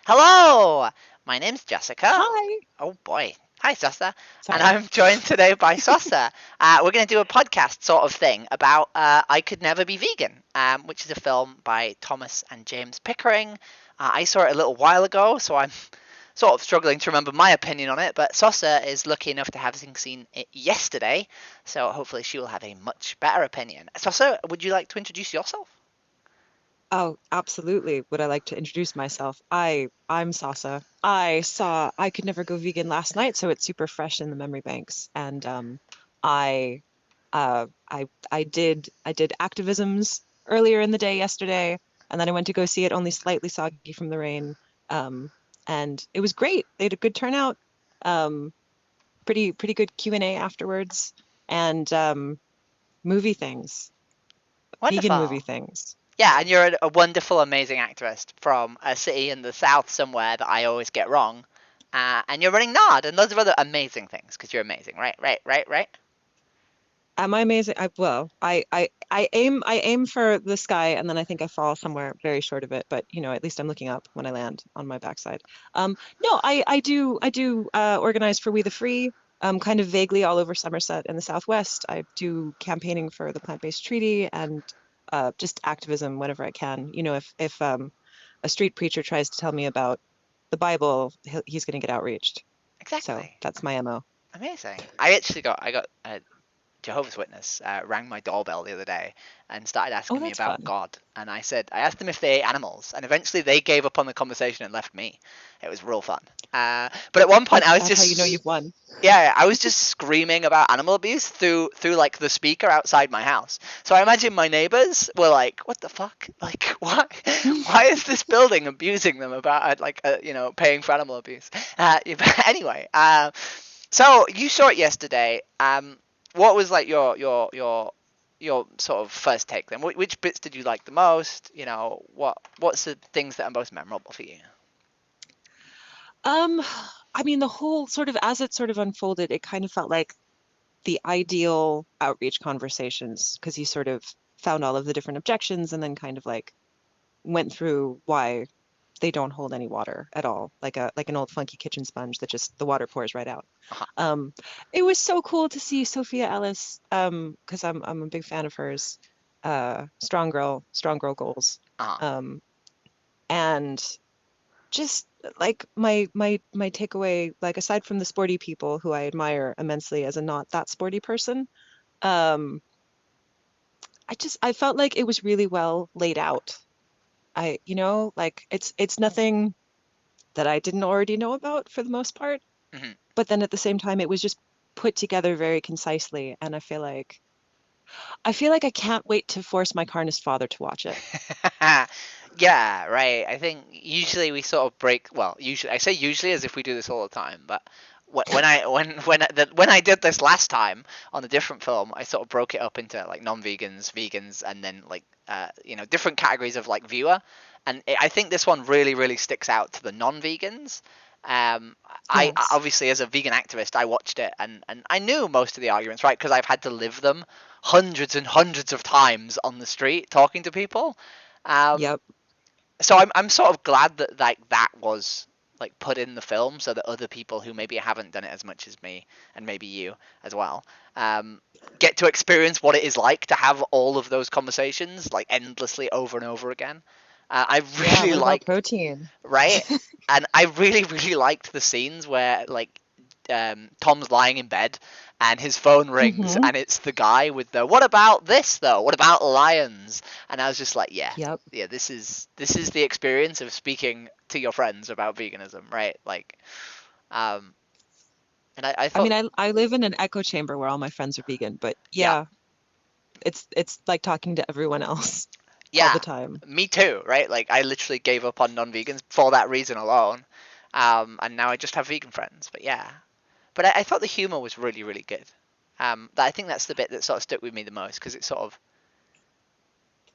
Hello, my name's Jessica. Hi. Oh boy. Hi, Sosa. And Sorry. I'm joined today by Sosa. We're going to do a podcast sort of thing about I Could Never Be Vegan, which is a film by Thomas and James Pickering. I saw it a little while ago, so I'm sort of struggling to remember my opinion on it, but Sosa is lucky enough to have seen it yesterday, so hopefully she will have a much better opinion. Sosa, would you like to introduce yourself? Oh, absolutely. Would I like to introduce myself? I'm Sasa. I Could Never Go Vegan last night, so it's super fresh in the memory banks. And I I did activisms earlier in the day yesterday, and then I went to go see it only slightly soggy from the rain. Um, and it was great. They had a good turnout. Um, pretty good Q&A afterwards, and movie things, vegan movie Wonderful. things. Yeah, and you're a wonderful, amazing activist from a city in the south somewhere that I always get wrong. And you're running Nod and loads of other amazing things because you're amazing, right? Right, right, right. Am I amazing? I aim for the sky and then I think I fall somewhere very short of it, but at least I'm looking up when I land on my backside. No, I do organize for We the Free, kind of vaguely all over Somerset and the Southwest. I do campaigning for the plant-based treaty and just activism whenever I can. If a street preacher tries to tell me about the Bible, he's going to get outreached. So Exactly. that's my MO. Amazing. I got Jehovah's Witness rang my doorbell the other day and started Oh, asking me that's about fun. God. And I asked them if they ate animals, and eventually they gave up on the conversation and left me. It was real fun. But at one point, That's that's how you know you've won. yeah, I was just screaming about animal abuse through like the speaker outside my house. So I imagine my neighbors were like, "What the fuck? Like, why is this building abusing them about paying for animal abuse?" But anyway, so you saw it yesterday. What was like your sort of first take then? Which bits did you like the most? What's the things that are most memorable for you? Um, I mean, the whole sort of as it sort of unfolded, it kind of felt like the ideal outreach conversations because he sort of found all of the different objections and then kind of like went through why they don't hold any water at all, like an old funky kitchen sponge that just the water pours right out. Uh-huh. Um, it was so cool to see Sophia Ellis, because I'm a big fan of hers. Strong girl goals. Uh-huh. Um, and just like my takeaway, like aside from the sporty people who I admire immensely as a not that sporty person, um, I felt like it was really well laid out. Like it's nothing that I didn't already know about for the most part, Mhm. but then at the same time it was just put together very concisely, and I feel like I can't wait to force my carnist father to watch it. Yeah, right. I think usually we sort of break. Well, usually I say usually as if we do this all the time, but when I did this last time on a different film, I sort of broke it up into like non-vegans, vegans, and then like different categories of like viewer. And I think this one really sticks out to the non-vegans. Um, I Yes. obviously as a vegan activist, I watched it and I knew most of the arguments, right? Because I've had to live them hundreds and hundreds of times on the street talking to people. Um, Yep. so I'm sort of glad that like that was like put in the film so that other people who maybe haven't done it as much as me and maybe you as well um, get to experience what it is like to have all of those conversations like endlessly over and over again. I Yeah, really what about liked protein? right, and I really liked the scenes where like Tom's lying in bed and his phone rings Mm-hmm. and it's the guy with the what about this though? What about lions? And I was just like, yeah, Yep. yeah, this is the experience of speaking to your friends about veganism, right? Like, um, and I I thought, mean, I live in an echo chamber where all my friends are vegan, but yeah, yeah, it's like talking to everyone else all yeah, the time. me too, right? Like, I literally gave up on non-vegans for that reason alone, and now I just have vegan friends. But yeah, but I thought the humor was really good. I think that's the bit that sort of stuck with me the most because it sort of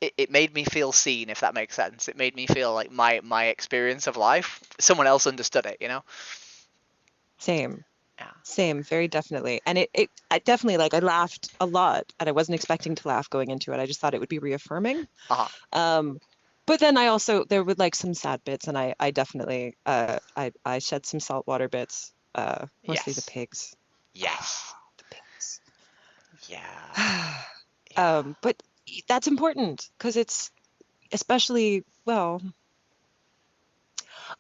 it made me feel seen, if that makes sense. It made me feel like my experience of life, someone else understood it, you know? Same. Yeah. Same, very definitely. And I definitely like I laughed a lot and I wasn't expecting to laugh going into it. I just thought it would be reaffirming. Uh-huh. Um, But then I also there were like some sad bits, and I definitely I shed some saltwater bits, mostly the Yes. pigs. Yes. The pigs. Yeah. Yeah. But that's important because it's especially, well,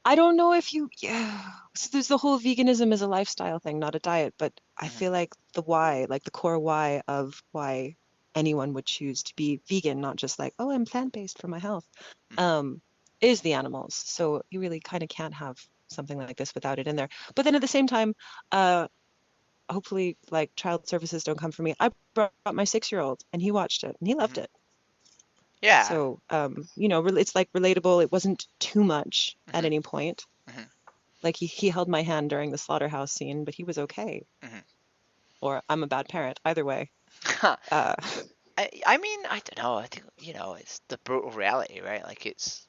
I don't know if you, yeah. So there's the whole veganism is a lifestyle thing, not a diet, but I Mhm. feel like the why, like the core why of why anyone would choose to be vegan, not just like, oh, I'm plant-based for my health, Mhm. um, is the animals. So you really kind of can't have something like this without it in there. But then at the same time, uh, hopefully, like child services don't come for me. I brought my 6-year-old and he watched it and he loved Mhm. it. Yeah. So, it's like relatable. It wasn't too much at Mhm. any point. Mhm. Like he held my hand during the slaughterhouse scene, but he was okay. Mhm. Or I'm a bad parent. Either way. Uh, I mean, I don't know. I think, it's the brutal reality, right? Like it's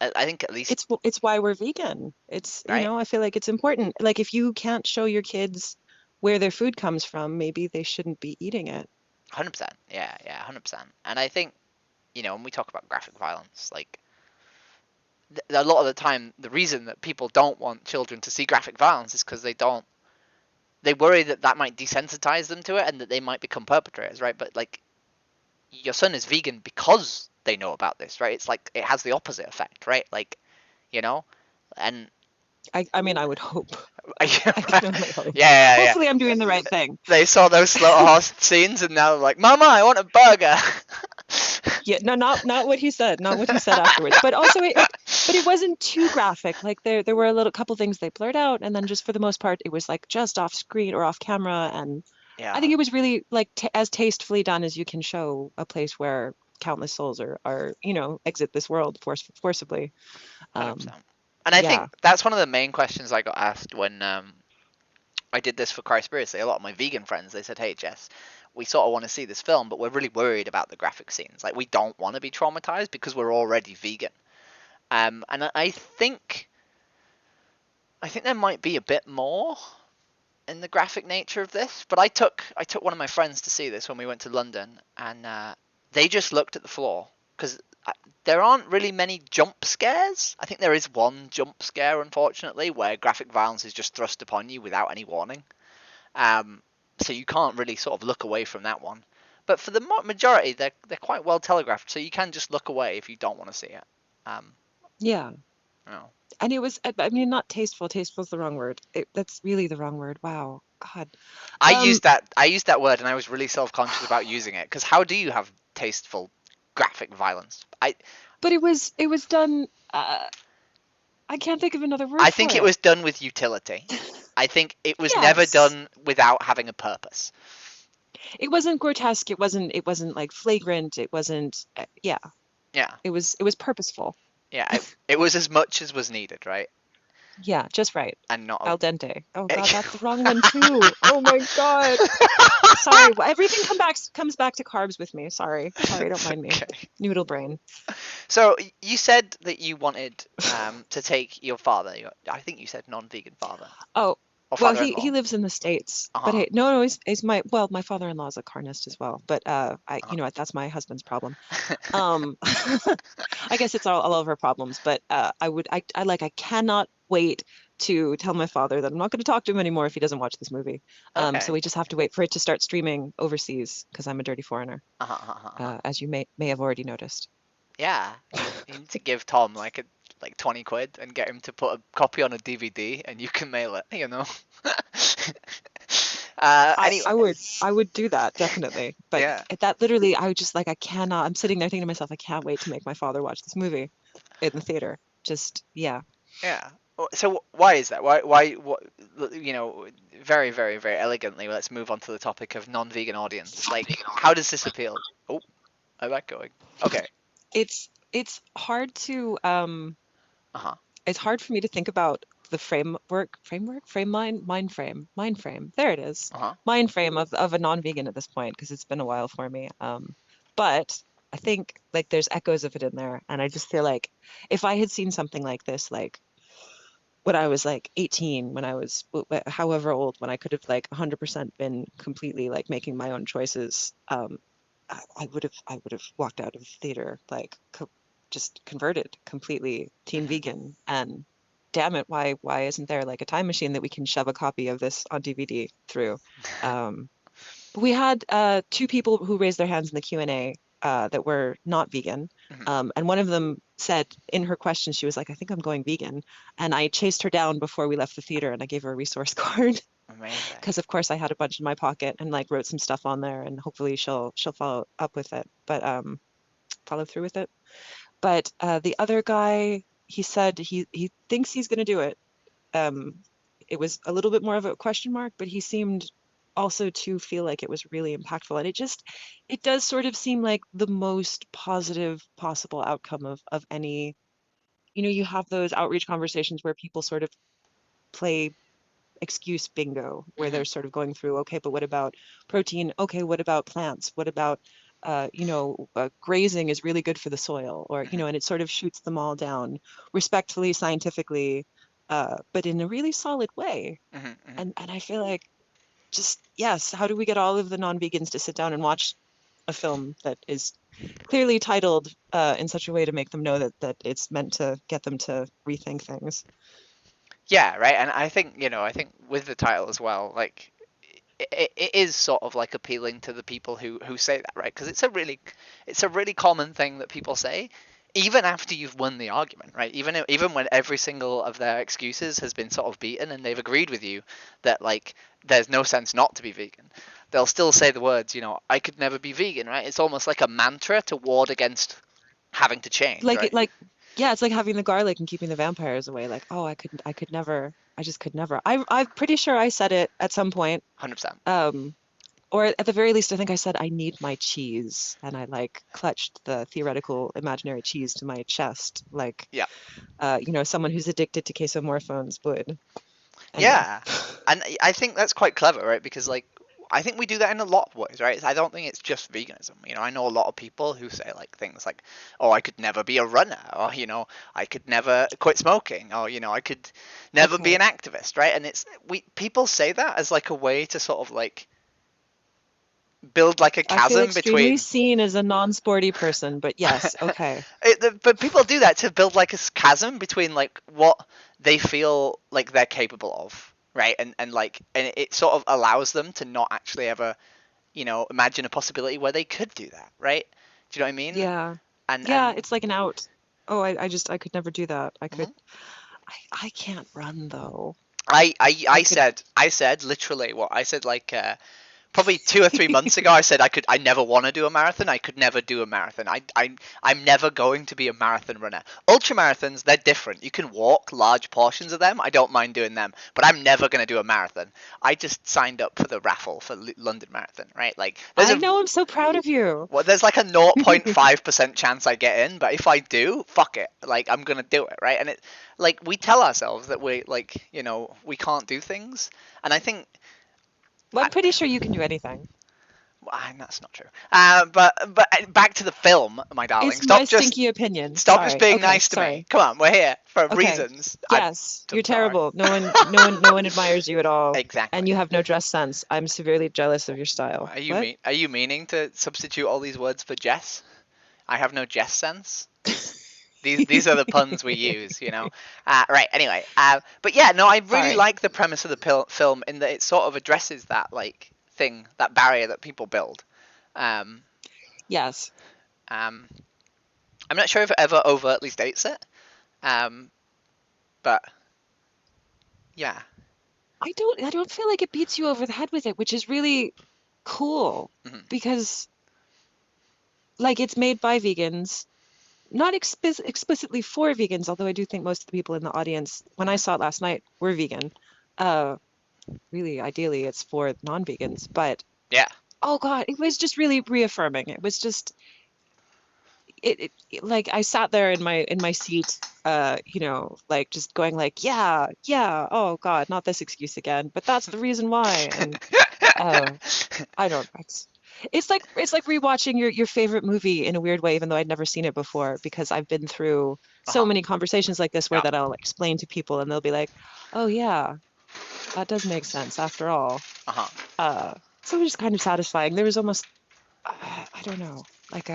I think at least, it's why we're vegan. It's, right? I feel like it's important. Like if you can't show your kids where their food comes from, maybe they shouldn't be eating it. 100%. Yeah, yeah, 100%. And I think, when we talk about graphic violence, like a lot of the time the reason that people don't want children to see graphic violence is because they worry that that might desensitize them to it and that they might become perpetrators, right? But like your son is vegan because they know about this, right? It's like it has the opposite effect, right? Like, you know, and I mean, I would hope. yeah, I can only hope. yeah, yeah. Hopefully I'm doing the right thing. They saw those slaughterhouse scenes and now they're like, Mama, I want a burger. Yeah, no, not what he said, not what he said afterwards. But also but it wasn't too graphic. Like there were a little couple things they blurred out, and then just for the most part, it was like just off screen or off camera. And I Yeah, think it was really like t as tastefully done as you can show a place where countless souls are exit this world forcibly. Um, 100%. And I think yeah, that's one of the main questions I got asked when I did this for Christspiracy. A lot of my vegan friends, they said, "Hey, Jess, we sort of want to see this film, but we're really worried about the graphic scenes. Like, we don't want to be traumatized because we're already vegan." And I think there might be a bit more in the graphic nature of this. But I took one of my friends to see this when we went to London, and they just looked at the floor because there aren't really many jump scares. I think there is one jump scare, unfortunately, where graphic violence is just thrust upon you without any warning. Um, so you can't really sort of look away from that one. But for the majority, they're quite well telegraphed, so you can just look away if you don't want to see it. Um, yeah. you know. And it was, I mean, not tasteful. Tasteful is the wrong word. That's really the wrong word. Wow. God. I Um, used that word, and I was really self conscious about using it because how do you have tasteful graphic violence? but it was done. I can't think of another word I for think it it. was done with utility. I think it was never Yes. done without having a purpose. It wasn't grotesque. It wasn't like flagrant. It wasn't yeah. Yeah, It was purposeful. yeah. It was as much as was needed, right? Yeah, just right. And not Al dente. Oh a. God, that's the wrong one too. Oh my God. Sorry. Everything comes back to carbs with me. Sorry. Sorry, don't mind me. Okay. Noodle brain. So you said that you wanted to take your father. I think you said non-vegan father Oh, or well, he father-in-law. lives in the States, Uh but huh. hey, no, he's my father-in-law is a carnist as well, but I Uh that's my husband's problem. huh. Um, I guess it's all of our problems, but I cannot wait to tell my father that I'm not going to talk to him anymore if he doesn't watch this movie. So Okay. we just have to wait for it to start streaming overseas because I'm a dirty foreigner, Uh huh. Uh-huh. as you may have already noticed. Yeah. You need to give Tom like 20 quid and get him to put a copy on a DVD, and you can mail it. I, Anyway. I would I would do that definitely, but Yeah. that literally I would just like I cannot. I'm sitting there thinking to myself, I can't wait to make my father watch this movie in the theater. Just yeah. Yeah. So why is that? Why? What? Very, very, very elegantly. Let's move on to the topic of non-vegan audience. Like, how does this appeal? Oh, I like going. Okay. It's hard to Uh huh. it's hard for me to think about the mind frame. There it is. Uh huh. Mind frame of a non-vegan at this point because it's been a while for me. But I think like there's echoes of it in there, and I just feel like if I had seen something like this, like when I was like 18, when I was however old, when I could have like 100% been completely like making my own choices, I would have walked out of the theater like just converted completely team vegan. And damn it, why isn't there like a time machine that we can shove a copy of this on DVD through? But we had two people who raised their hands in the Q&A that were not vegan. And one of them said in her question, she was like, I think I'm going vegan. And I chased her down before we left the theater and I gave her a resource card. Amazing. Because of course I had a bunch in my pocket and like wrote some stuff on there and hopefully she'll follow up with it. But follow through with it. But the other guy, he said he thinks he's gonna do it. It was a little bit more of a question mark, but he seemed also to feel like it was really impactful. And it does sort of seem like the most positive possible outcome of any, you have those outreach conversations where people sort of play excuse bingo, where they're sort of going through, okay, but what about protein? Okay, what about plants? What about, grazing is really good for the soil, or, and it sort of shoots them all down respectfully, scientifically, but in a really solid way. And I feel like just, yes, how do we get all of the non-vegans to sit down and watch a film that is clearly titled in such a way to make them know that it's meant to get them to rethink things? Yeah, right. And I think, I think with the title as well, like it is sort of like appealing to the people who say that, right? Because it's a really common thing that people say, even after you've won the argument, right? Even when every single of their excuses has been sort of beaten and they've agreed with you that like there's no sense not to be vegan, they'll still say the words, I could never be vegan, right? It's almost like a mantra to ward against having to change, right? Yeah, it's like having the garlic and keeping the vampires away. Like, oh, I could never, I just could never. I'm pretty sure I said it at some point. 100%. Or at the very least, I think I said I need my cheese, and I like clutched the theoretical imaginary cheese to my chest, like, Yeah. Someone who's addicted to quesomorphones would. Anyway. Yeah, and I think that's quite clever, right? Because like I think we do that in a lot of ways, right? I don't think it's just veganism. I know a lot of people who say like things like, "Oh, I could never be a runner," or "I could never quit smoking," or "I could never be an activist," right? And people say that as like a way to sort of like build like a I feel chasm extremely between. seen as a non-sporty person, but yes, okay. But people do that to build like a chasm between like what they feel like they're capable of, right? And it sort of allows them to not actually ever, imagine a possibility where they could do that, right? Do you know what I mean? Yeah. And Yeah, it's like an out. Oh, I could never do that. Mhm. I can't run though. I said literally what I said, like probably 2 or 3 months ago, I said I never want to do a marathon. I could never do a marathon. I'm never going to be a marathon runner. Ultra marathons, they're different. You can walk large portions of them. I don't mind doing them, but I'm never going to do a marathon. I just signed up for the raffle for London Marathon, right? Like I know, I'm so proud of you. well, there's like a 0.5% chance I get in, but if I do, fuck it. Like I'm going to do it, right? And it like we tell ourselves that we like, we can't do things. And I think Well, I'm pretty sure you can do anything. that's not true. But back to the film, my darling. It's my stinky opinion. Stop just being nice to sorry. me. Come on, we're here for reasons. Yes, you're terrible. No one admires you at all. Exactly. And you have no dress sense. I'm severely jealous of your style. Are you meaning to substitute all these words for Jess? I have no Jess sense. These are the puns we use, Right. Anyway, but yeah, no, I really like the premise of the film in that it sort of addresses that like thing, that barrier that people build. Yes. I'm not sure if it ever overtly states it, but yeah. I don't feel like it beats you over the head with it, which is really cool because like it's made by vegans. Not explicitly for vegans, although I do think most of the people in the audience, when I saw it last night, were vegan. Really, ideally, it's for non-vegans, but yeah. Oh God, it was just really reaffirming. It was just like I sat there in my seat, like just going like, yeah, oh God, not this excuse again. But that's the reason why. And I don't. It's like rewatching your favorite movie in a weird way, even though I'd never seen it before, because I've been through so many conversations like this where that I'll explain to people and they'll be like, oh yeah, that does make sense after all. So it was just kind of satisfying. There was almost, I don't know, like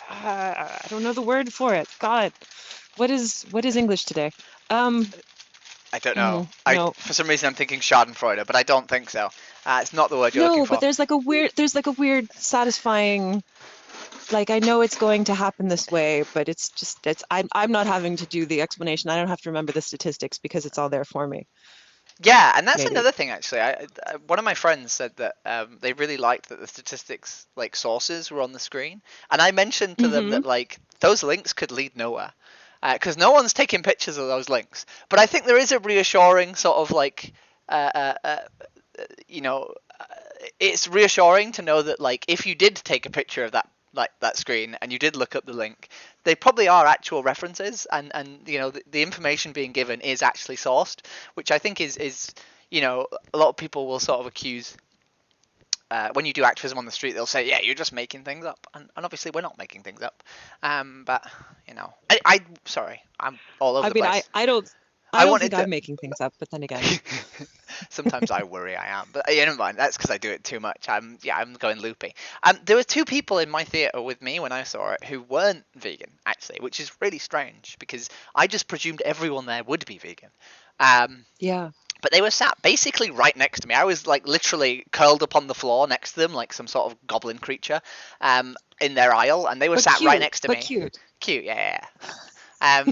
I don't know the word for it. God, what is English today? Um, I don't know. I no, For some reason I'm thinking Schadenfreude, but I don't think so. It's not the word you're looking no, but for. there's like a weird, satisfying. Like I know it's going to happen this way, but I'm not having to do the explanation. I don't have to remember the statistics because it's all there for me. Yeah, and that's Maybe. another thing actually. One of my friends said that they really liked that the statistics like sources were on the screen, and I mentioned to them Mm-hmm. that like those links could lead nowhere, because no one's taking pictures of those links. But I think there is a reassuring sort of like uh, uh, uh, you know, it's reassuring to know that like if you did take a picture of that screen and you did look up the link, they probably are actual references, and the information being given is actually sourced, which I think is a lot of people will sort of accuse. When you do activism on the street, they'll say, "Yeah, you're just making things up," and obviously we're not making things up. But sorry, I'm all over I the mean, I place. I don't I I don't think wanted to. I'm making things up, but then again, Sometimes I worry I am, but never mind. That's because I do it too much. I'm going loopy. There were two people in my theater with me when I saw it who weren't vegan actually, which is really strange because I just presumed everyone there would be vegan. Um, yeah. but they were sat basically right next to me. I was like literally curled up on the floor next to them, like some sort of goblin creature, in their aisle, and they were But sat right cute, next to but me. cute. Cute, yeah, yeah.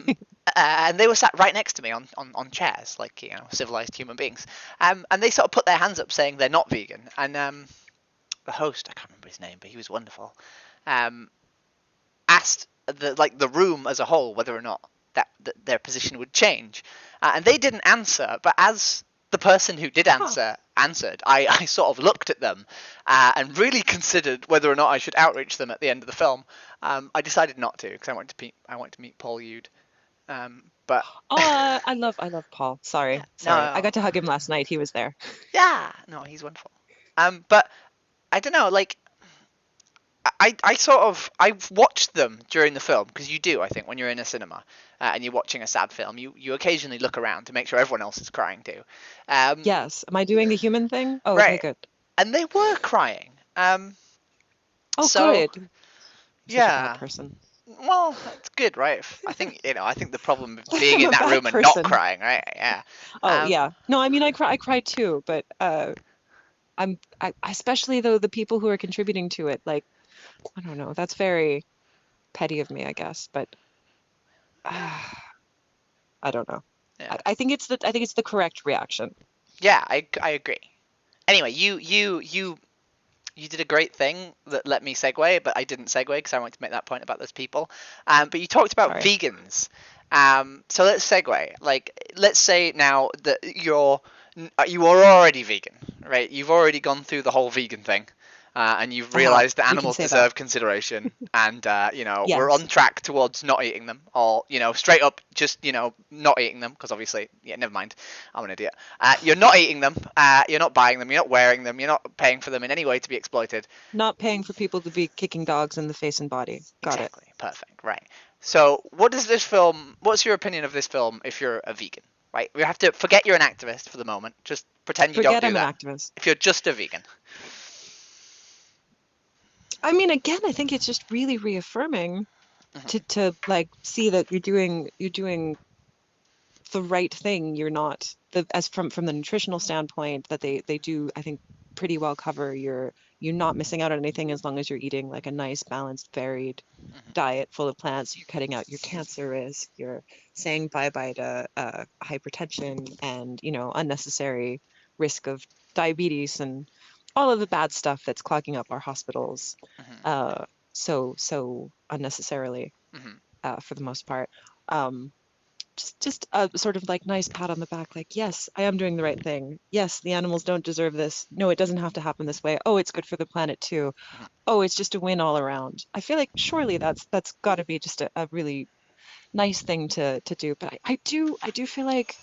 And they were sat right next to me on chairs, like civilized human beings. And they sort of put their hands up, saying they're not vegan. And the host, I can't remember his name, but he was wonderful. Um, Asked the room as a whole whether or not that their position would change, and they didn't answer. But as the person who did Huh. answered, I sort of looked at them and really considered whether or not I should outreach them at the end of the film. I decided not to because I wanted to meet Paul Yude. But Oh, I love Paul. yeah, Sorry. I no, got to hug him last night. He was there. yeah, no, he's wonderful. But I don't know, like I sort of I watched them during the film because you do, I think, when you're in a cinema and you're watching a sad film, you occasionally look around to make sure everyone else is crying too. Um, Yes. Am I doing the human thing? Oh, okay, right, good. and they were crying. Oh, So good. I'm such a bad yeah, person. well, that's good, right? I think the problem of being I'm in a that bad room and not person. crying, right? Yeah. Oh, Um, yeah. No, I mean, I cry too, but especially though the people who are contributing to it, like, I don't know, that's very petty of me, I guess, but yeah, I don't know. I, yeah, I think it's the correct reaction. yeah. I agree. Anyway, you did a great thing that let me segue, but I didn't segue because I wanted to make that point about those people. But you talked about Sorry. vegans. So let's segue. Like, let's say now that you are already vegan, right? You've already gone through the whole vegan thing, and you've Uh-huh. realised that We can animals say that. deserve consideration, and we're Yes. on track towards not eating them, or straight up just not eating them, because obviously, yeah, never mind, I'm an idiot. You're not eating them. You're not buying them. You're not wearing them. You're not paying for them in any way to be exploited. Not paying for people to be kicking dogs in the face and body. Got it. Exactly. Perfect. Right. So, what does this film? What's your opinion of this film if you're a vegan? Right. We have to forget you're an activist for the moment. Just pretend you don't Forget do I'm an that. activist. If you're just a vegan. I mean, again, I think it's just really reaffirming Hmm. to like see that you're doing the right thing. You're not as from the nutritional standpoint that they do, I think, pretty well cover you're not missing out on anything as long as you're eating like a nice, balanced, varied Hmm. diet full of plants. You're cutting out your cancer risk. You're saying bye-bye to hypertension and, unnecessary risk of diabetes and all of the bad stuff that's clogging up our hospitals Hmm. uh, so unnecessarily Hmm. for the most part. Um, just a sort of like nice pat on the back, like, yes, I am doing the right thing. Yes, the animals don't deserve this. No, it doesn't have to happen this way. Oh, it's good for the planet too. Hmm. Oh, it's just a win all around. I feel like surely that's got to be just a really nice thing to do. But I do feel like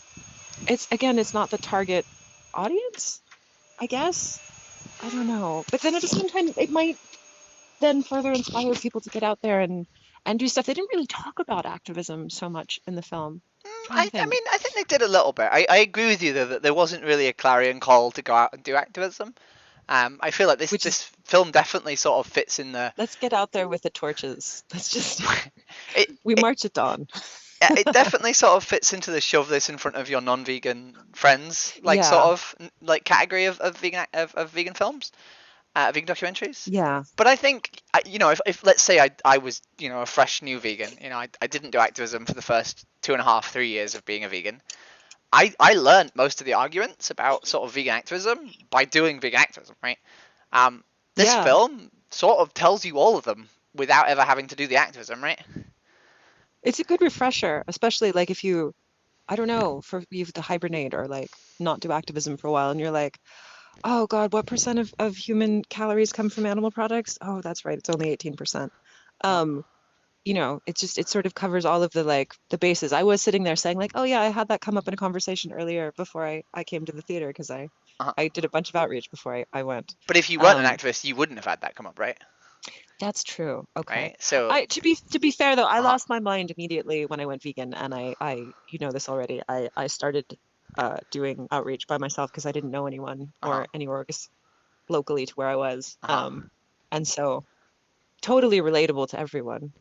it's not the target audience, I guess. I don't know. But then at the same time, it might then further inspire people to get out there and do stuff. They didn't really talk about activism so much in the film. Trying to I think. mean, I think they did a little bit. I agree with you though that there wasn't really a clarion call to go out and do activism. I feel like Which is, this film definitely sort of fits in the let's get out there with the torches. Let's just, it, we it march at dawn. it definitely sort of fits into the shove this in front of your non-vegan friends like sort Yeah, of like category of vegan films, vegan documentaries. yeah, But I think you know, if let's say I was, you know, a fresh new vegan, you know, I didn't do activism for the first 2.5 3 years of being a vegan. I learned most of the arguments about sort of vegan activism by doing vegan activism, right? Um, this yeah. film sort of tells you all of them without ever having to do the activism, right? It's a good refresher, especially like if you, I don't know, for you to hibernate or like not do activism for a while and you're like, oh God, what percent of human calories come from animal products? Oh, that's right, it's only 18%. Um, you know, it just it sort of covers all of the like the bases. I was sitting there saying like, oh yeah, I had that come up in a conversation earlier before I came to the theater because Uh-huh. I did a bunch of outreach before I went. But if you weren't an Um, activist, you wouldn't have had that come up, right? that's true. Okay. Right? So, I to be fair though, I uh-huh, lost my mind immediately when I went vegan and I you know this already. I started doing outreach by myself because I didn't know anyone uh-huh, or any orgs locally to where I was. uh-huh. And so totally relatable to everyone.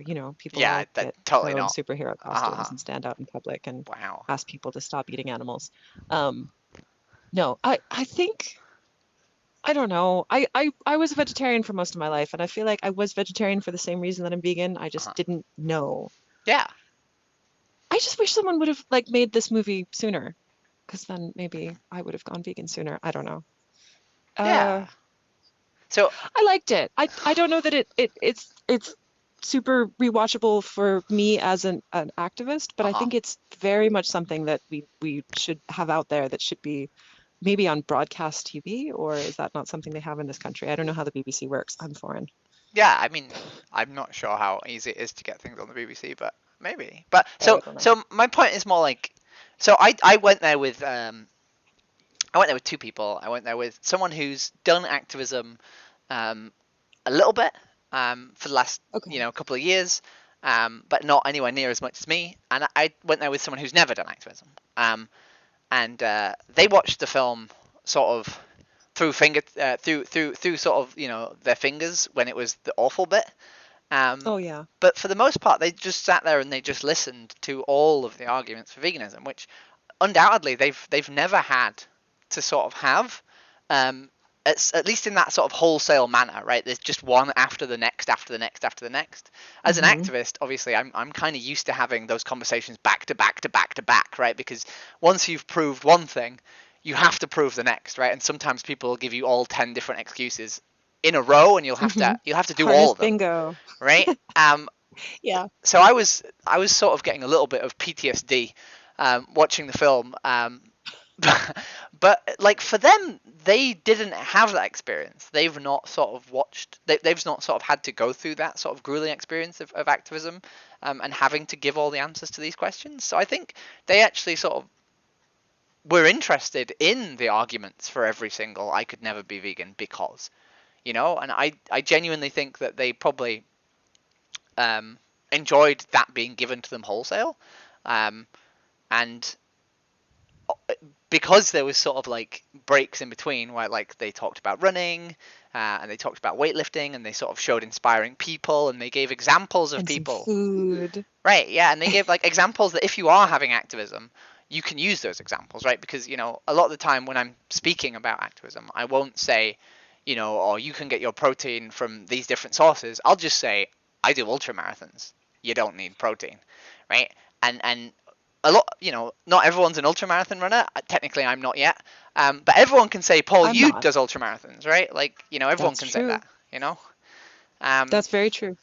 You know, people Yeah, all that get totally their own not. superhero costumes Uh-huh. and stand out in public and Wow. ask people to stop eating animals. Um, no, I think I don't know. I was a vegetarian for most of my life, and I feel like I was vegetarian for the same reason that I'm vegan. I just Uh-huh. didn't know. Yeah. I just wish someone would have like made this movie sooner, because then maybe I would have gone vegan sooner. I don't know. Yeah. Uh, So, I liked it. I don't know that it's super rewatchable for me as an activist, but I uh-huh. think it's very much something that we should have out there that should be maybe on broadcast TV, or is that not something they have in this country? I don't know how the BBC works. I'm foreign. Yeah, I mean, I'm not sure how easy it is to get things on the BBC, but maybe. But Oh, I so don't know. so my point is more like, so I went there with I went there with two people. I went there with someone who's done activism um a little bit for the last, you Okay. know, couple of years, but not anywhere near as much as me. And I went there with someone who's never done activism. And they watched the film sort of through sort of, you know, their fingers when it was the awful bit. Um, Oh yeah. but for the most part, they just sat there and they just listened to all of the arguments for veganism, which undoubtedly they've never had to sort of have. At least in that sort of wholesale manner, right? There's just one after the next, after the next, after the next. As an Hmm. activist, obviously, I'm kind of used to having those conversations back to back to back to back, right? Because once you've proved one thing, you have to prove the next, right? And sometimes people will give you all 10 different excuses in a row, and Hmm. you'll have to do all of Harness them, bingo. right? Yeah. So I was sort of getting a little bit of PTSD watching the film. But like for them, they didn't have that experience. They've not sort of watched. They've not sort of had to go through that sort of grueling experience of activism, and having to give all the answers to these questions. So I think they actually sort of were interested in the arguments for every single "I could never be vegan because," you know. And I genuinely think that they probably um, enjoyed that being given to them wholesale, um, and because there was sort of like breaks in between where like they talked about running, and they talked about weightlifting, and they sort of showed inspiring people, and they gave examples of And some people, food. right? Yeah, and they gave like examples that if you are having activism, you can use those examples, right? Because, you know, a lot of the time when I'm speaking about activism, I won't say, you know, or you can get your protein from these different sources. I'll just say I do ultra marathons. You don't need protein, right? And a lot, you know, not everyone's an ultramarathon runner. Technically, I'm not yet. But everyone can say Paul I'm Yude not. does ultramarathons, right? Like, you know, everyone That's can say true. that, you know. Um, That's very true.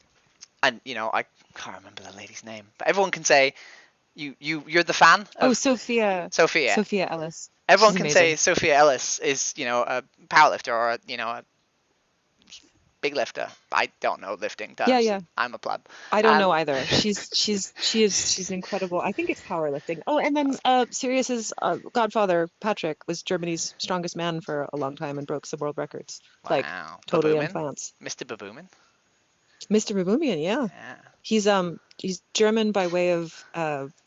and you know, I can't remember the lady's name, but everyone can say you're the fan Oh, of Sophia. Sophia. Sophia Ellis. Everyone She's can say amazing. Sophia Ellis is, you know, a powerlifter or a, you know, a big lifter. I don't know lifting Yeah, terms. yeah. I'm a pleb. I don't know Um, either. She's incredible. I think it's powerlifting. Oh, and then Sirius's godfather Patrick was Germany's strongest man for a long time and broke some world records, like wow, totally Baboomin, unplanned. Mr. Baboomin. Mr. Babumian, yeah. Yeah. He's German by way of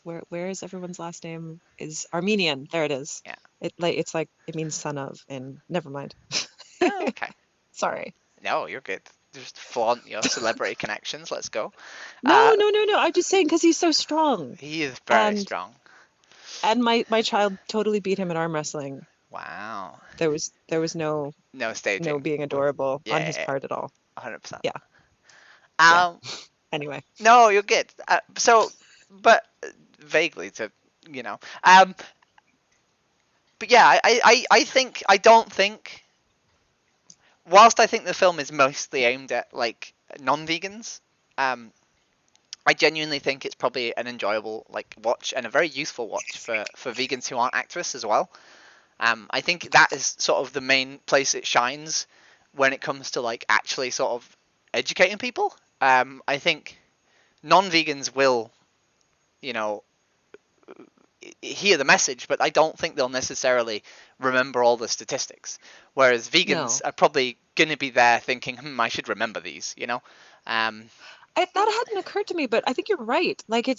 where is everyone's last name? Is Armenian. There it is. Yeah. It's like it means son of, and never mind. Oh, okay. Sorry. No, you're good. Just flaunt your celebrity connections. Let's go. No, Uh, no, no, no. I'm just saying because he's so strong. he is very And strong. my child totally beat him at arm wrestling. Wow. There was No no staging. being adorable on his Yeah, part at all. 100%. Yeah, yeah. Um, Anyway, no, you're good. But vaguely to, you know. But yeah, I don't think, whilst I think the film is mostly aimed at like non-vegans, um, I genuinely think it's probably an enjoyable like watch and a very useful watch for vegans who aren't activists as well. I think that is sort of the main place it shines when it comes to like actually sort of educating people. I think non-vegans will, you know, hear the message, but I don't think they'll necessarily remember all the statistics. Whereas vegans no. are probably going to be there thinking, I should remember these, you know? Um, That hadn't occurred to me, but I think you're right. Like I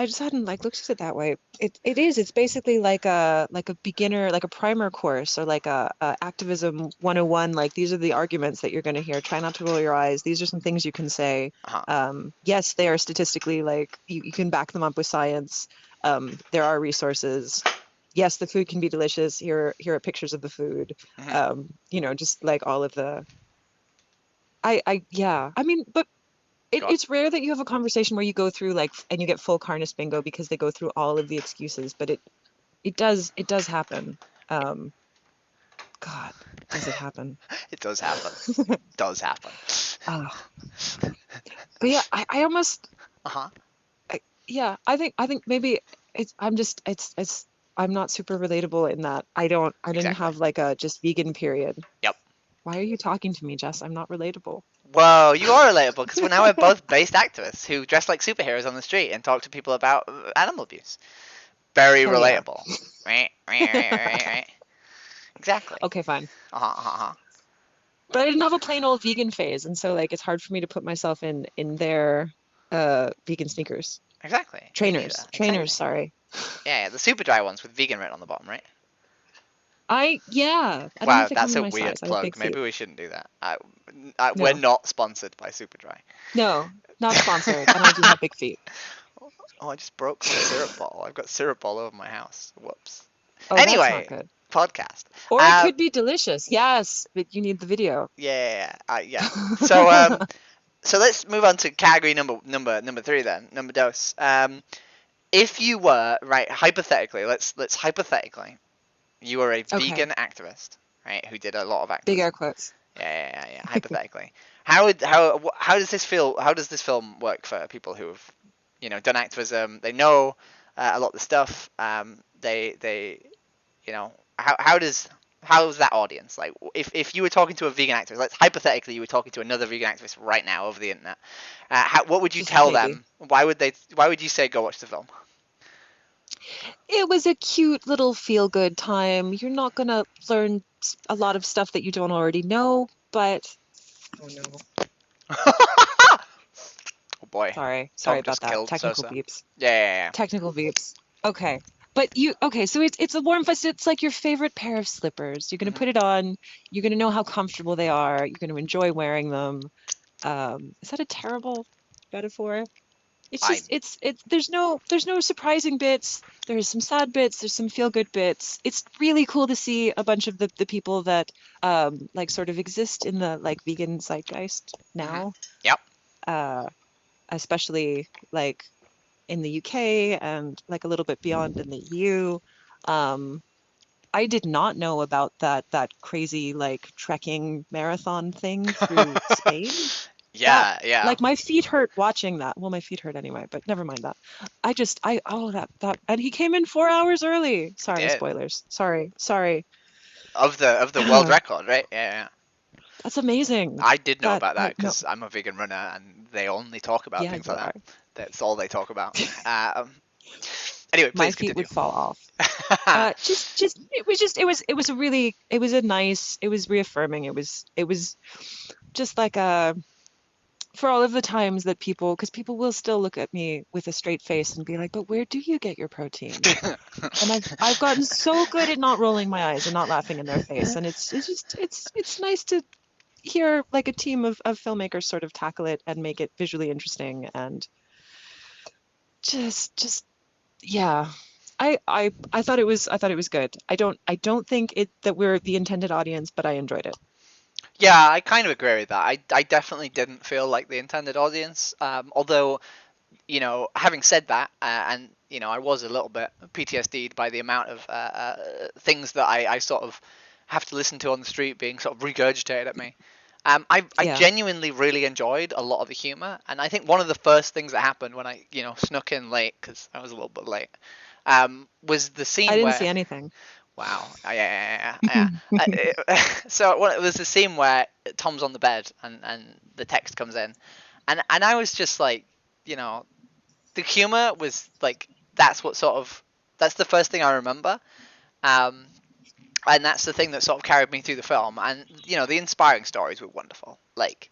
just hadn't like looked at it that way. It's basically like a beginner, like a primer course, or like a activism 101. Like these are the arguments that you're going to hear. Try not to roll your eyes. These are some things you can say. uh-huh. Yes, they are statistically like you can back them up with science. There are resources. Yes, the food can be delicious. Here are pictures of the food. Mhm. Just like all of the yeah. I mean, but Go on. it's rare that you have a conversation where you go through like and you get full Carnus bingo because they go through all of the excuses, but it does happen. Um, God, does it happen? It does happen. Does happen. Ah, but yeah, I almost Uh-huh. yeah, I think maybe it's I'm not super relatable in that I didn't Exactly. have like a just vegan period. Yep. Why are you talking to me, Jess? I'm not relatable. Well, you are relatable because we're now both based activists who dress like superheroes on the street and talk to people about animal abuse. Very Hell yeah. relatable. Right, right, right, right, right. Exactly. Okay, fine. Uh-huh, uh-huh. But I didn't have a plain old vegan phase, and so like it's hard for me to put myself in their vegan sneakers. Exactly. Me neither. Trainers, Exactly. sorry. Yeah, yeah, the super dry ones with vegan written on the bottom, right? Yeah, I don't know Wow, if they come that's in a my weird size. I have plug. big feet. Maybe we shouldn't do that. We're No, not sponsored by Superdry. no, not sponsored, and I do have big feet. Oh, I just broke my syrup bottle. I've got syrup all over my house. Whoops. Oh, that's not Anyway, good. podcast. Or it could be delicious. Yes, but you need the video. Yeah, yeah. So let's move on to category number three then. Number dos. If you were right, hypothetically, let's hypothetically, you were a Okay, vegan activist, right, who did a lot of big air activism. quotes. Yeah. Hypothetically, how does this feel? How does this film work for people who have, done activism? They know a lot of the stuff. They how's that audience like? If you were talking to a vegan activist, let's hypothetically you were talking to another vegan activist right now over the internet. What would you Just tell maybe. them? Why would you say go watch the film? It was a cute little feel-good time. You're not gonna learn a lot of stuff that you don't already know, but oh no. Oh boy, Sorry Tom about just that. killed Technical Sosa. beeps. Yeah. Technical beeps. Okay. But okay, so it's a warm fuzz. It's like your favorite pair of slippers. You're gonna Mhm. put it on, you're gonna know how comfortable they are, you're gonna enjoy wearing them. Is that a terrible metaphor? It's I just it's there's no surprising bits. There's some sad bits, there's some feel good bits. It's really cool to see a bunch of the people that like sort of exist in the like vegan zeitgeist Mhm. now. Yep. Uh Especially like in the UK and like a little bit beyond in the EU. Um, I did not know about that crazy like trekking marathon thing through Spain. That Yeah. like my feet hurt watching that. Well, my feet hurt anyway, but never mind that. I oh that and he came in 4 hours early. He Sorry, did. spoilers. Sorry. Of the world record, right? Yeah. That's amazing. I did know That about that no. because I'm a vegan runner and they only talk about Yeah, things you like are. that. That's all they talk about. Um, anyway, My please feet continue. would fall off. It was a really it was a nice it was reaffirming. It was just like a for all of the times that people, because people will still look at me with a straight face and be like, "But where do you get your protein?" And I've gotten so good at not rolling my eyes and not laughing in their face, and it's just it's nice to hear like a team of filmmakers sort of tackle it and make it visually interesting and just yeah. I thought it was good. I don't think it that we're the intended audience, but I enjoyed it. Yeah, I kind of agree with that. I definitely didn't feel like the intended audience. Although, having said that, and I was a little bit PTSD'd by the amount of things that I sort of have to listen to on the street being sort of regurgitated at me. I Yeah. genuinely really enjoyed a lot of the humor, and I think one of the first things that happened when I snuck in late, because I was a little bit late, was the I scene didn't where see anything. wow. Yeah. So it was the scene where Tom's on the bed and the text comes in, and I was just like, you know, the humor was like that's the first thing I remember. Um, and that's the thing that sort of carried me through the film. And the inspiring stories were wonderful. Like,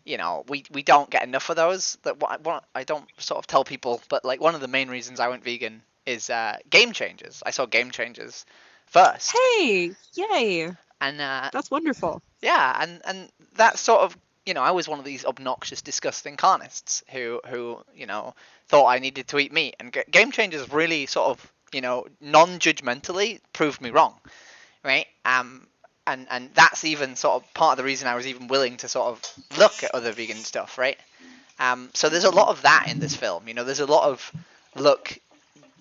we don't get enough of those. That what I don't sort of tell people, but like one of the main reasons I went vegan is Game Changers. I saw Game Changers first, Hey, yay. and That's wonderful. yeah, and that sort of I was one of these obnoxious, disgusting carnists who thought I needed to eat meat, and Game Changers really sort of non-judgmentally proved me wrong, right? And that's even sort of part of the reason I was even willing to sort of look at other vegan stuff, right? So there's a lot of that in this film. There's a lot of look.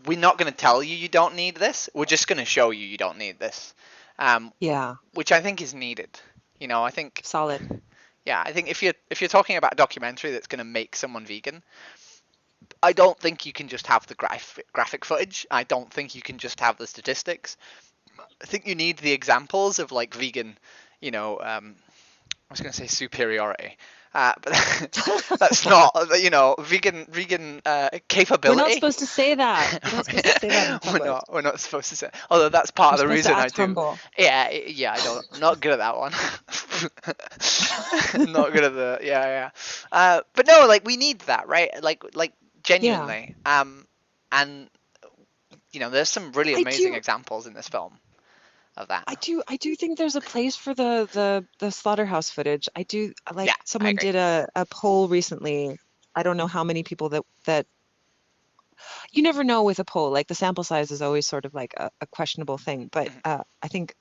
We're not going to tell you don't need this. We're just going to show you don't need this, um, Yeah, which I think is needed. I think solid. yeah, I think if you're talking about a documentary that's going to make someone vegan, I don't think you can just have the graphic footage. I don't think you can just have the statistics. I think you need the examples of like vegan, I was going to say superiority, but that's not vegan We're not capability. supposed to say that. You're not supposed to say that in we're public. not we're not supposed to say. Although that's part You're of the supposed to reason I act do. humble. Yeah. I'm not good at that one. Not good at the yeah. But no, like we need that, right? Like Yeah, genuinely. And there's some really I amazing do. examples in this film of that. I do think there's a place for the slaughterhouse footage. I do Yeah, like I someone agree. did a poll recently. I don't know how many people that you never know with a poll. Like the sample size is always sort of like a questionable thing, but Mhm, I think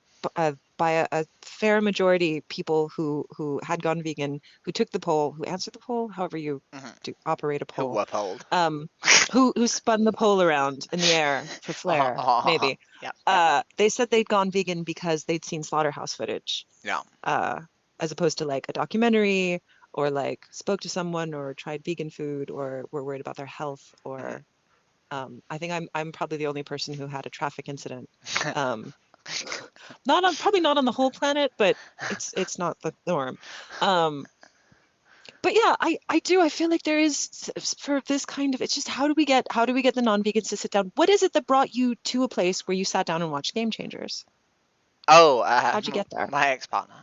by a fair majority, people who had gone vegan, who took the poll, who answered the poll, however you mhm. do operate a Who poll, were polled? um, who spun the poll around in the air for flair, maybe. Yep. They said they'd gone vegan because they'd seen slaughterhouse footage, Yeah. uh, as opposed to like a documentary or like spoke to someone or tried vegan food or were worried about their health or Mhm. I think I'm probably the only person who had a traffic incident. Um, not on probably not on the whole planet, but it's not the norm. Um, but yeah, I do. I feel like there is for this kind of it's just how do we get the non-vegans to sit down? What is it that brought you to a place where you sat down and watched Game Changers? Oh, How'd you get there? my ex-partner.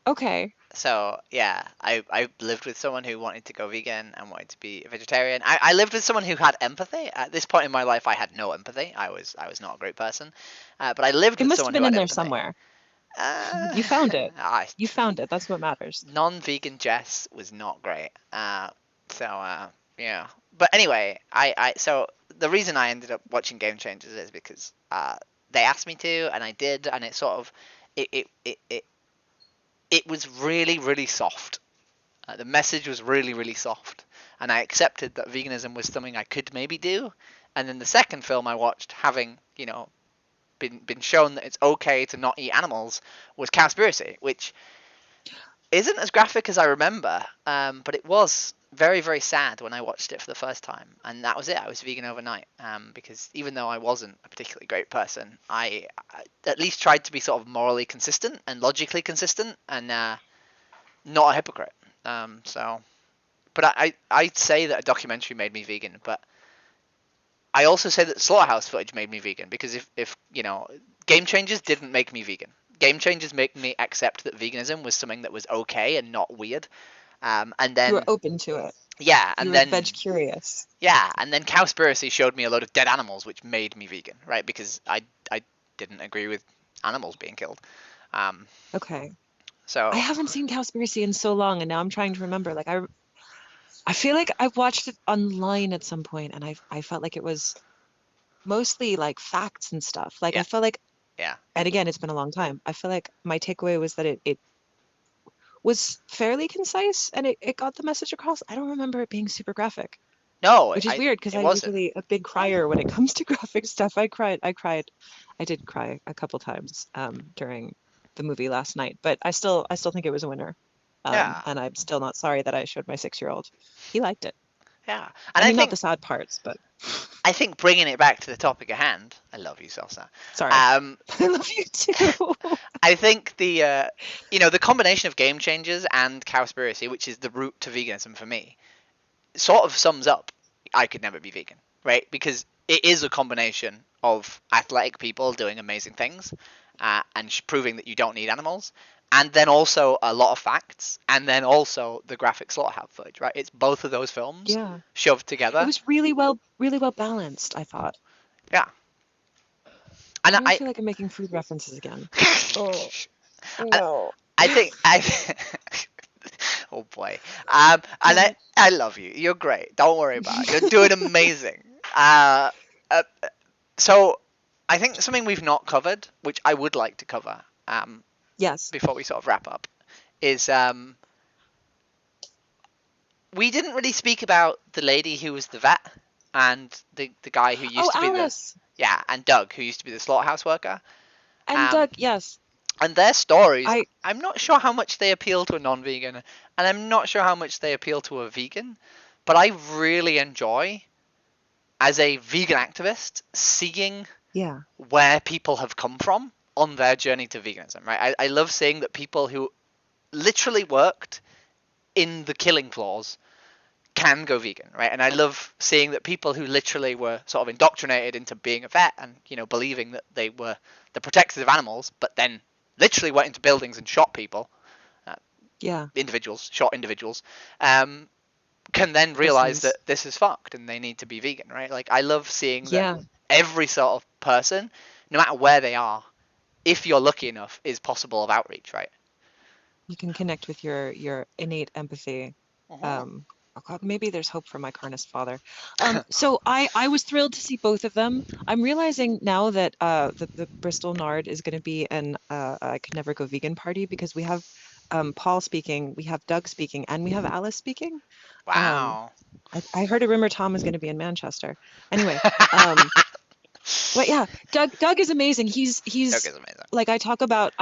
Okay. So yeah, I lived with someone who wanted to go vegan and wanted to be a vegetarian. I lived with someone who had empathy. At this point in my life, I had no empathy. I was not a great person, but I lived It with must have someone who been in had there empathy. somewhere. Uh, You found it. I, You found it. That's what matters. non-vegan Jess was not great. So yeah. But anyway, so the reason I ended up watching Game Changers is because they asked me to, and I did, and it sort of it was really really soft. The message was really really soft, and I accepted that veganism was something I could maybe do. And then the second film I watched, having been shown that it's okay to not eat animals, was Cowspiracy, which isn't as graphic as I remember, but it was very, very sad when I watched it for the first time. And that was it. I was vegan overnight, because even though I wasn't a particularly great person, I at least tried to be sort of morally consistent and logically consistent and not a hypocrite. But I'd say that a documentary made me vegan, but I also say that slaughterhouse footage made me vegan because if Game Changers didn't make me vegan. Game Changers make me accept that veganism was something that was okay and not weird. And You were then open to it. yeah, You and were then veg curious. yeah, and then Cowspiracy showed me a load of dead animals, which made me vegan, right? Because I didn't agree with animals being killed. Um, Okay. I so haven't seen Cowspiracy in so long, and now I'm trying to remember. Like I feel like I watched it online at some point, and I felt like it was mostly like facts and stuff. Like yeah, I felt like, yeah. and again, it's been a long time. I feel like my takeaway was that it was fairly concise and it got the message across. I don't remember it being super graphic, No, which is weird because it I'm wasn't. usually a big crier when it comes to graphic stuff. I did cry a couple times during the movie last night, but I still think it was a winner. Yeah, And I'm still not sorry that I showed my 6-year-old. He liked it. yeah. I And mean, not the sad parts, but I think bringing it back to the topic at hand. I love you, Salsa. sorry. Um, I love you too. I think the combination of Game Changers and Cowspiracy, which is the route to veganism for me, sort of sums up I could never be vegan, right? Because it is a combination of athletic people doing amazing things and proving that you don't need animals, and then also a lot of facts, and then also the graphic slaughterhouse footage, right? It's both of those films Yeah. shoved It together. was really well balanced, I thought. Yeah, and Why do I feel like I'm making food references again? Oh, I, no. I think I. Oh boy. And Damn it. I love you. You're great. Don't worry about it. You're doing amazing. Uh, uh, so I think something we've not covered, which I would like to cover, Yes. before we sort of wrap up, is we didn't really speak about the lady who was the vet and the guy who Oh, used to be the Alice and Doug who used to be the slaughterhouse worker. and Um, Doug. Yes. and their stories, I I'm not sure how much they appeal to a non-vegan, and I'm not sure how much they appeal to a vegan, but I really enjoy, as a vegan activist, seeing Yeah. where people have come from on their journey to veganism, right? I love seeing that people who literally worked in the killing floors can go vegan, right? And I love seeing that people who literally were sort of indoctrinated into being a vet and, believing that they were the protectors of animals, but then literally went into buildings and shot people, uh, Yeah. shot individuals, um, can then realize Persons. that this is fucked and they need to be vegan, right? Like, I love seeing that Yeah. every sort of person, no matter where they are, if you're lucky enough, is possible of outreach, right? You can connect with your innate empathy. Uh-huh. Oh God, maybe there's hope for my carnist father. So I was thrilled to see both of them. I'm realizing now that the Bristol Nard is going to be an I could never go vegan party because we have Paul speaking, we have Doug speaking, and we have Alice speaking. Um, Wow. I heard a rumor Tom is going to be in Manchester. Anyway, um, but yeah, Doug is amazing. Doug He's is amazing. like I talk about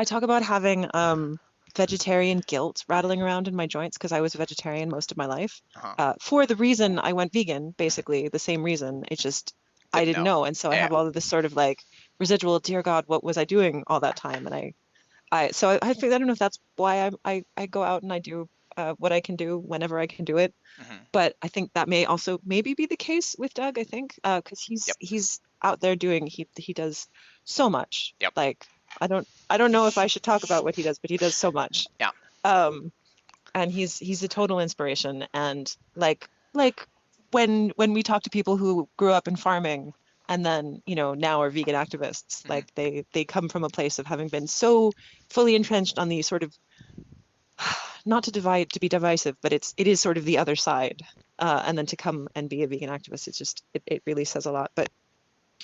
having vegetarian guilt rattling around in my joints because I was a vegetarian most of my life. Uh-huh. For the reason I went vegan, basically the same reason. It's just I Didn't didn't know. know, and so I Yeah. have all of this sort of like residual, dear God, what was I doing all that time? And I think I don't know if that's why I go out and I do what I can do whenever I can do it. Hmm. But I think that may also maybe be the case with Doug, I think, because Yep. he's out there doing he does so much. Yep. Like I don't know if I should talk about what he does, but he does so much. Yeah. Um, and he's a total inspiration. And like when we talk to people who grew up in farming and then now are vegan activists, Hmm. like they come from a place of having been so fully entrenched on the sort of not to be divisive, but it is sort of the other side. And then to come and be a vegan activist, it really says a lot. But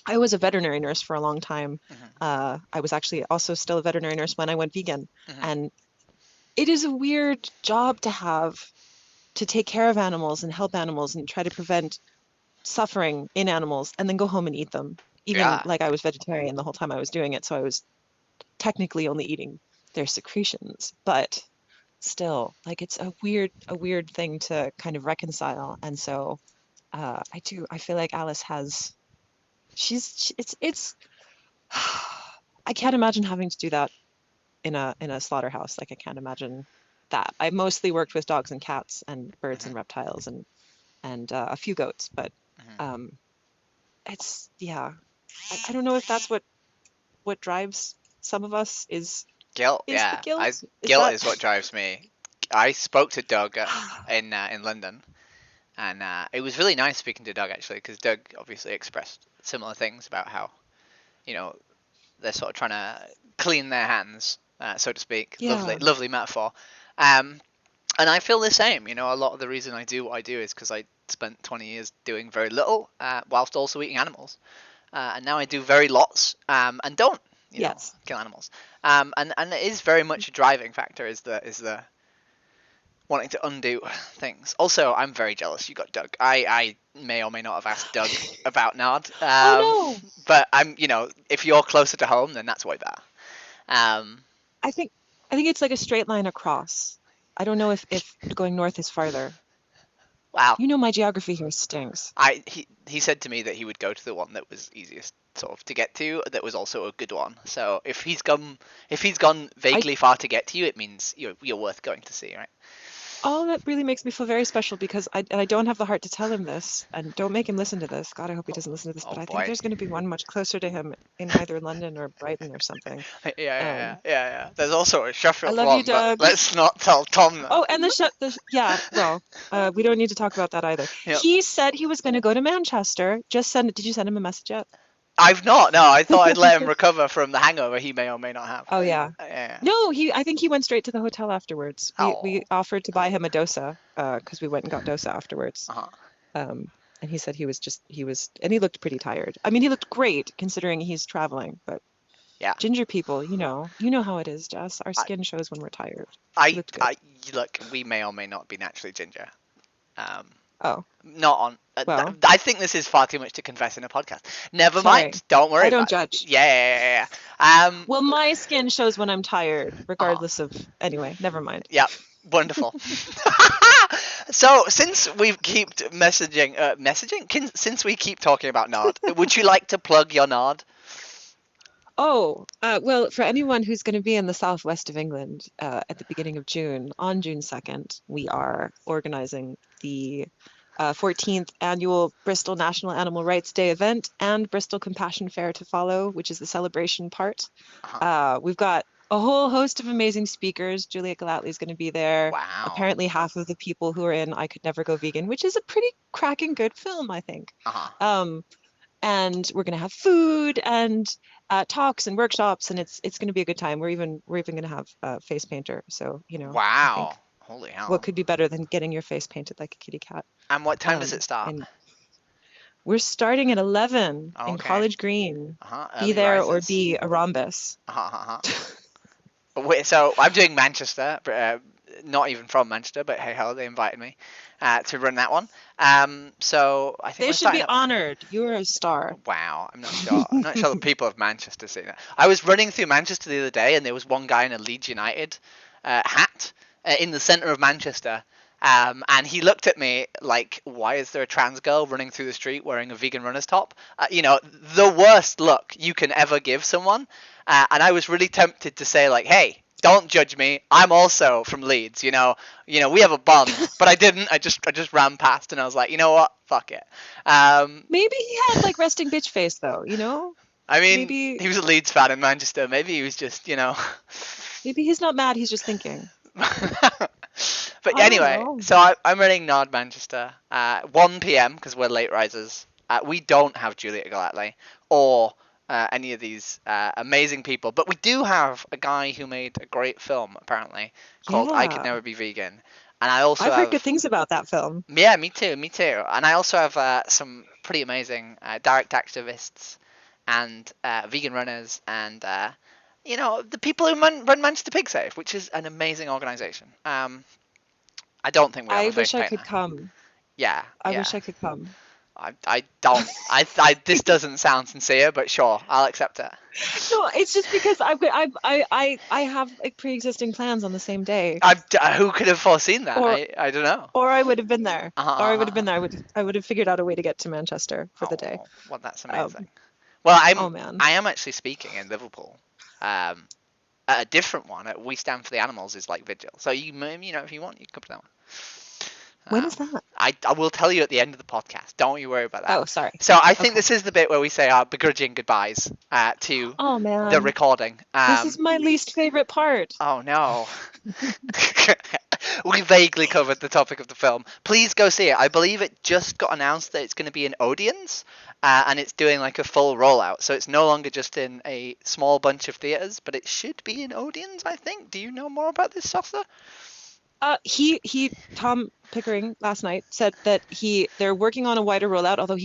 I was a veterinary nurse for a long time. Hmm. I was actually also still a veterinary nurse when I went vegan. Hmm. And it is a weird job to have to take care of animals and help animals and try to prevent suffering in animals and then go home and eat them. Even Yeah. like I was vegetarian the whole time I was doing it, so I was technically only eating their secretions, but still, like it's a weird thing to kind of reconcile. And so I feel like Alice has it's I can't imagine having to do that in a slaughterhouse. Like I can't imagine that. I mostly worked with dogs and cats and birds Hmm. and reptiles and a few goats, but Hmm. um it's yeah. I don't know if that's what drives some of us is Guilt. the Yeah. guilt. Is Guilt that is what drives me. I spoke to Doug in London, and it was really nice speaking to Doug actually, because Doug obviously expressed similar things about how, you know, they're sort of trying to clean their hands, so to speak. Yeah. Lovely metaphor. And I feel the same. You know, a lot of the reason I do what I do is because I spent 20 years doing very little, whilst also eating animals, and now I do very lots, and don't, Yes. kill animals. And it is very much a driving factor. Is the wanting to undo things. Also, I'm very jealous you got Doug. I may or may not have asked Doug about Nard. Oh no. But if you're closer to home, then that's way better. Um, I think it's like a straight line across. I don't know if going north is farther. wow. You know, my geography here stinks. He said to me that he would go to the one that was easiest sort of to get to, that was also a good one. So if he's gone vaguely far to get to you, it means you're worth going to see, right? Oh, that really makes me feel very special because I don't have the heart to tell him this, and don't make him listen to this. God, I hope he doesn't listen to this, but I think there's going to be one much closer to him in either London or Brighton or something. Yeah. There's also a Sheffield I love one, you, Doug. but let's not tell Tom that. Oh, and we don't need to talk about that either. Yep. He said he was going to go to Manchester. Did you send him a message yet? I've not. No, I thought I'd let him recover from the hangover he may or may not have. Oh yeah. No, I think he went straight to the hotel afterwards. We offered to buy him a dosa because we went and got dosa afterwards. And he said he and he looked pretty tired. I mean, he looked great considering he's traveling, but yeah. Ginger people, you know how it is, Jess. Our skin shows when we're tired. Look, we may or may not be naturally ginger. Oh. Not on. Well, I think this is far too much to confess in a podcast. Never mind. Don't worry. I don't judge. Yeah. Well, my skin shows when I'm tired, regardless of. Anyway, never mind. Yeah. Wonderful. So since we keep since we keep talking about Nard, would you like to plug your Nard? Oh, well, for anyone who's going to be in the southwest of England at the beginning of June, on June 2nd, we are organising the 14th annual Bristol National Animal Rights Day event and Bristol Compassion Fair to follow, which is the celebration part. We've got a whole host of amazing speakers. Juliet Gallatley is going to be there. Wow. Apparently half of the people who are in I Could Never Go Vegan, which is a pretty cracking good film, I think. And we're going to have food and talks and workshops, and it's going to be a good time. We're even going to have a face painter. So, Wow. Holy hell. What could be better than getting your face painted like a kitty cat? And what time does it start? And we're starting at 11 in College Green. Be there rises. Or be a rhombus. Wait, so I'm doing Manchester, not even from Manchester, but hey ho, they invited me to run that one. So I think they should be honored. You're a star. Wow, I'm not sure. I'm not sure the people of Manchester see that. I was running through Manchester the other day, and there was one guy in a Leeds United hat in the centre of Manchester. And he looked at me like, why is there a trans girl running through the street wearing a vegan runner's top? The worst look you can ever give someone. And I was really tempted to say like, hey, don't judge me. I'm also from Leeds. We have a bond, but I didn't. I just ran past, and I was like, you know what? Fuck it. Maybe he had like resting bitch face though. I mean, he was a Leeds fan in Manchester. Maybe he was just, Maybe he's not mad. He's just thinking. But anyway, so I'm running Nard Manchester 1 p.m. because we're late risers. We don't have Juliet Gallatley or any of these amazing people, but we do have a guy who made a great film apparently called I Could Never Be Vegan, and I've heard good things about that film. Yeah, me too. And I also have some pretty amazing direct activists and vegan runners and the people who run Manchester Pig Safe, which is an amazing organisation. I don't think we have a face painter. I could come. Yeah. I wish I could come. I don't. This doesn't sound sincere, but sure, I'll accept it. No, it's just because I have like pre-existing plans on the same day. Who could have foreseen that? I don't know. Or I would have been there. Or I would have been there. I would have figured out a way to get to Manchester for the day. Well, that's amazing. Well, man. I am actually speaking in Liverpool. At a different one, at We Stand for the Animals is like Vigil. So if you want, you can come to that one. When is that? I will tell you at the end of the podcast. Don't you worry about that. Oh, sorry. So I think this is the bit where we say our begrudging goodbyes to the recording. This is my least favorite part. Oh no. We vaguely covered the topic of the film. Please go see it. I believe it just got announced that it's going to be in Odeons, and it's doing like a full rollout. So it's no longer just in a small bunch of theaters, but it should be in Odeons, I think. Do you know more about this, Sosa? Tom Pickering last night said that they're working on a wider rollout, although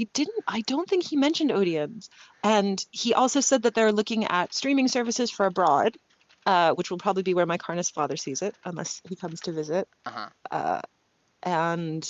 I don't think he mentioned Odeons. And he also said that they're looking at streaming services for abroad, which will probably be where my Carnus father sees it, unless he comes to visit. Uh-huh. And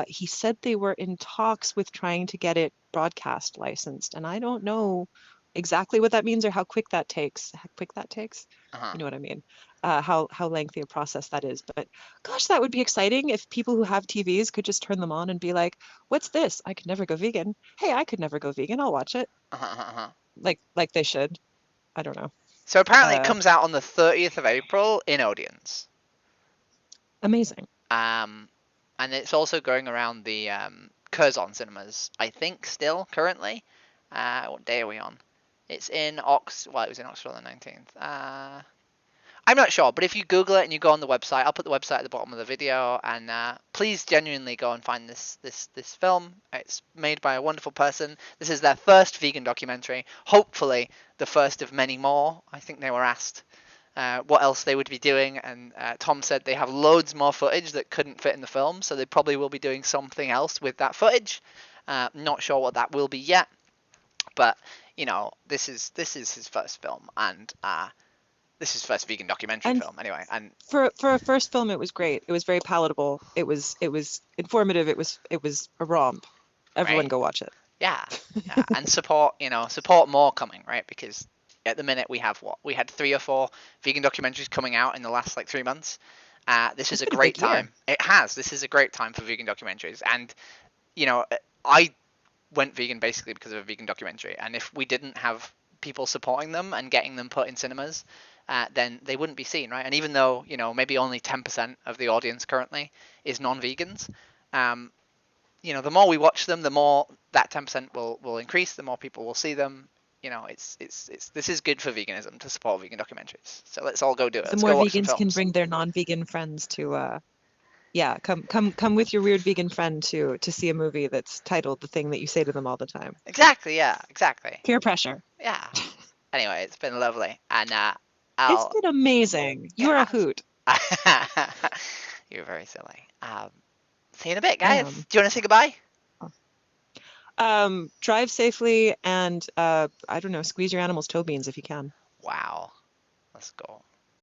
he said they were in talks with trying to get it broadcast licensed. And I don't know exactly what that means or how quick that takes. How quick that takes? Uh-huh. You know what I mean? How lengthy a process that is. But gosh, that would be exciting if people who have TVs could just turn them on and be like, "What's this? I could never go vegan. Hey, I could never go vegan. I'll watch it." Uh-huh. Uh-huh. Like they should. I don't know. So apparently it Uh, comes out on the 30th of April in Odeons. Amazing. And it's also going around the Curzon cinemas, I think, still currently. What day are we on? It's in Well, it was in Oxford on the 19th. I'm not sure, but if you Google it and you go on the website, I'll put the website at the bottom of the video, and please genuinely go and find this film. It's made by a wonderful person. This is their first vegan documentary. Hopefully, the first of many more. I think they were asked what else they would be doing, and Tom said they have loads more footage that couldn't fit in the film, so they probably will be doing something else with that footage. Not sure what that will be yet, but you know, this is his first film, and this is his first vegan documentary film anyway. And for a first film, it was great. It was very palatable. It was informative. It was a romp. Everyone right? go watch it. Yeah, and support more coming, right? Because at the minute we had 3 or 4 vegan documentaries coming out in the last like 3 months. This is a great time. It has. This is a great time for vegan documentaries, and you know, I went vegan basically because of a vegan documentary, and if we didn't have people supporting them and getting them put in cinemas, then they wouldn't be seen, right? And even though, you know, maybe only 10% of the audience currently is non-vegans, you know, the more we watch them, the more that 10% will increase, the more people will see them. You know, it's this is good for veganism to support vegan documentaries. So let's all go do it. The Let's more go watch some vegans can films. bring their non-vegan friends to come with your weird vegan friend to see a movie that's titled the thing that you say to them all the time. Exactly, yeah, exactly. Peer pressure. Yeah. Anyway, it's been lovely, and It's been amazing. You're a hoot. You're very silly. See you in a bit, I guys. am. Do you want to say goodbye? Drive safely and I don't know, squeeze your animal's toe beans if you can. Wow. Let's go.